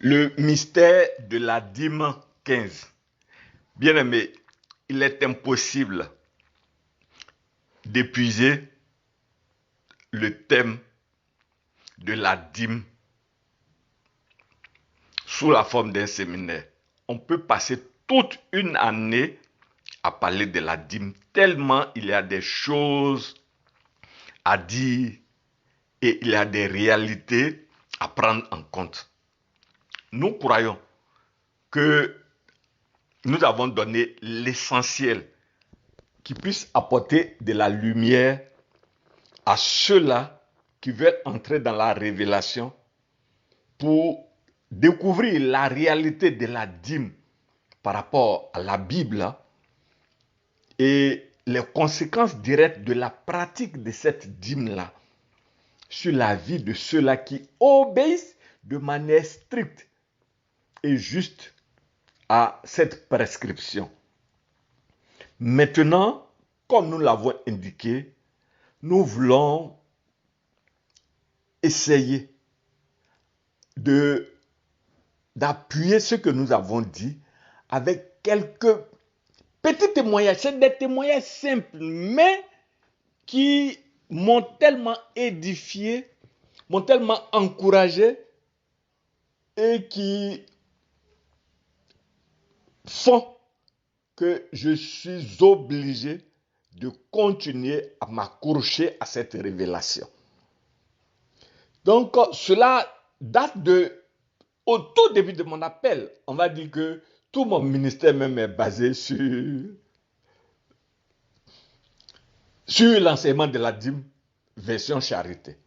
Le mystère de la dîme 15. Bien-aimé, il est impossible d'épuiser le thème de la dîme sous la forme d'un séminaire. On peut passer toute une année à parler de la dîme, tellement il y a des choses à dire et il y a des réalités à prendre en compte. Nous croyons que nous avons donné l'essentiel qui puisse apporter de la lumière à ceux-là qui veulent entrer dans la révélation pour découvrir la réalité de la dîme par rapport à la Bible et les conséquences directes de la pratique de cette dîme-là sur la vie de ceux-là qui obéissent de manière stricte et juste à cette prescription. Maintenant, comme nous l'avons indiqué, nous voulons essayer d'appuyer ce que nous avons dit avec quelques petits témoignages. C'est des témoignages simples, mais qui m'ont tellement édifié, m'ont tellement encouragé et qui font que je suis obligé de continuer à m'accrocher à cette révélation. Donc, cela date au tout début de mon appel. On va dire que tout mon ministère même est basé sur l'enseignement de la dîme version charité.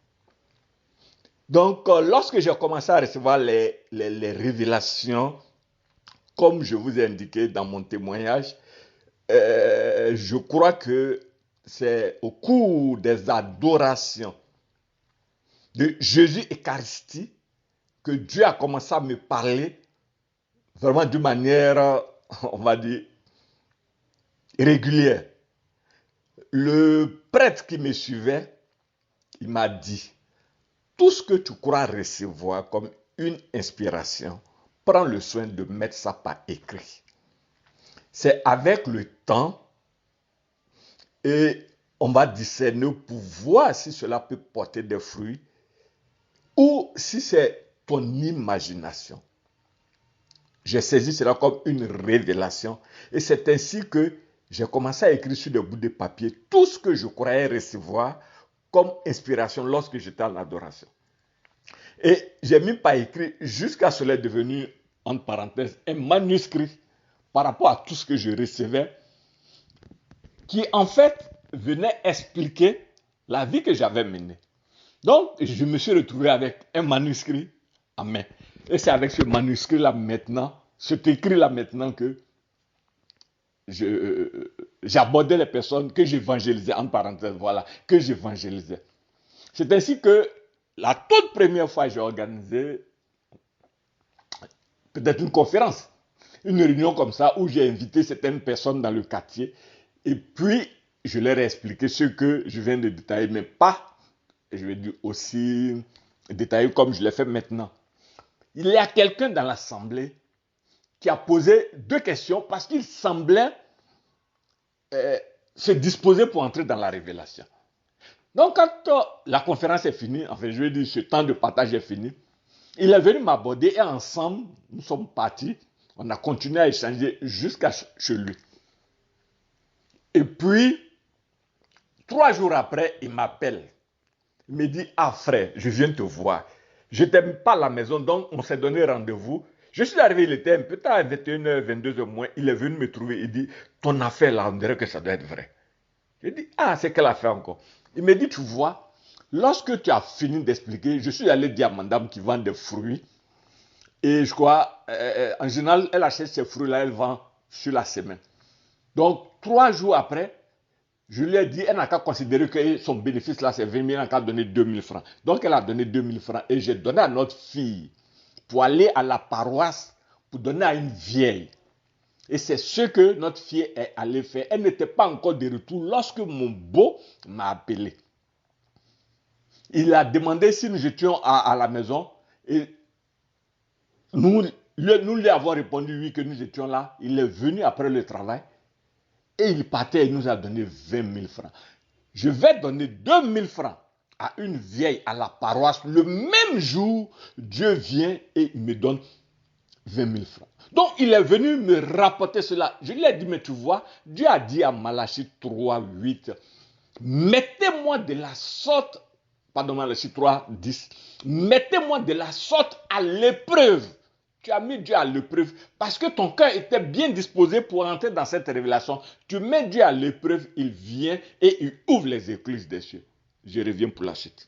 Donc, lorsque j'ai commencé à recevoir les révélations, comme je vous ai indiqué dans mon témoignage, je crois que c'est au cours des adorations de Jésus Eucharistie que Dieu a commencé à me parler vraiment d'une manière, on va dire, régulière. Le prêtre qui me suivait, il m'a dit, tout ce que tu crois recevoir comme une inspiration, prends le soin de mettre ça par écrit. C'est avec le temps et on va discerner pour voir si cela peut porter des fruits ou si c'est ton imagination. J'ai saisi cela comme une révélation et c'est ainsi que j'ai commencé à écrire sur des bouts de papier tout ce que je croyais recevoir comme inspiration lorsque j'étais en adoration. Et j'ai mis par écrit jusqu'à ce que cela est devenu, entre parenthèses, un manuscrit par rapport à tout ce que je recevais qui en fait venait expliquer la vie que j'avais menée. Donc, je me suis retrouvé avec un manuscrit en main. Et c'est avec ce manuscrit-là maintenant, cet écrit-là maintenant que j'abordais les personnes, que j'évangélisais, entre parenthèses, voilà, que j'évangélisais. C'est ainsi que la toute première fois, j'ai organisé peut-être une conférence, une réunion comme ça, où j'ai invité certaines personnes dans le quartier. Et puis, je leur ai expliqué ce que je viens de détailler, mais pas, je vais dire aussi détailler comme je l'ai fait maintenant. Il y a quelqu'un dans l'assemblée qui a posé deux questions parce qu'il semblait se disposer pour entrer dans la révélation. Donc, quand la conférence est finie, enfin, je vais dire, ce temps de partage est fini, il est venu m'aborder et ensemble, nous sommes partis. On a continué à échanger jusqu'à chez lui. Et puis, 3 jours après, il m'appelle. Il me dit, ah frère, je viens te voir. Je n'étais pas à la maison, donc on s'est donné rendez-vous. Je suis arrivé, il était un peu tard, 21h, 22h moins. Il est venu me trouver, il dit, ton affaire là, on dirait que ça doit être vrai. Je dis, ah, c'est quelle affaire encore? Il me dit, tu vois, lorsque tu as fini d'expliquer, je suis allé dire à madame qui vend des fruits. Et je crois, en général, elle achète ces fruits-là, elle vend sur la semaine. Donc, 3 jours après, je lui ai dit, elle n'a qu'à considérer que son bénéfice là, c'est 20 000, elle n'a qu'à donner 2 000 francs. Donc, elle a donné 2 000 francs et j'ai donné à notre fille pour aller à la paroisse pour donner à une vieille. Et c'est ce que notre fille est allée faire. Elle n'était pas encore de retour lorsque mon beau m'a appelé. Il a demandé si nous étions à la maison et Nous lui avons répondu oui, que nous étions là. Il est venu après le travail et il partait et nous a donné 20 000 francs. Je vais donner 2 000 francs à une vieille à la paroisse. Le même jour, Dieu vient et il me donne 20 000 francs. Donc, il est venu me rapporter cela. Je lui ai dit, mais tu vois, Dieu a dit à Malachie 3, 8, mettez-moi de la sorte, pardon, Malachie 3, 10, mettez-moi de la sorte à l'épreuve. Tu as mis Dieu à l'épreuve parce que ton cœur était bien disposé pour entrer dans cette révélation. Tu mets Dieu à l'épreuve, il vient et il ouvre les écluses des cieux. Je reviens pour la suite.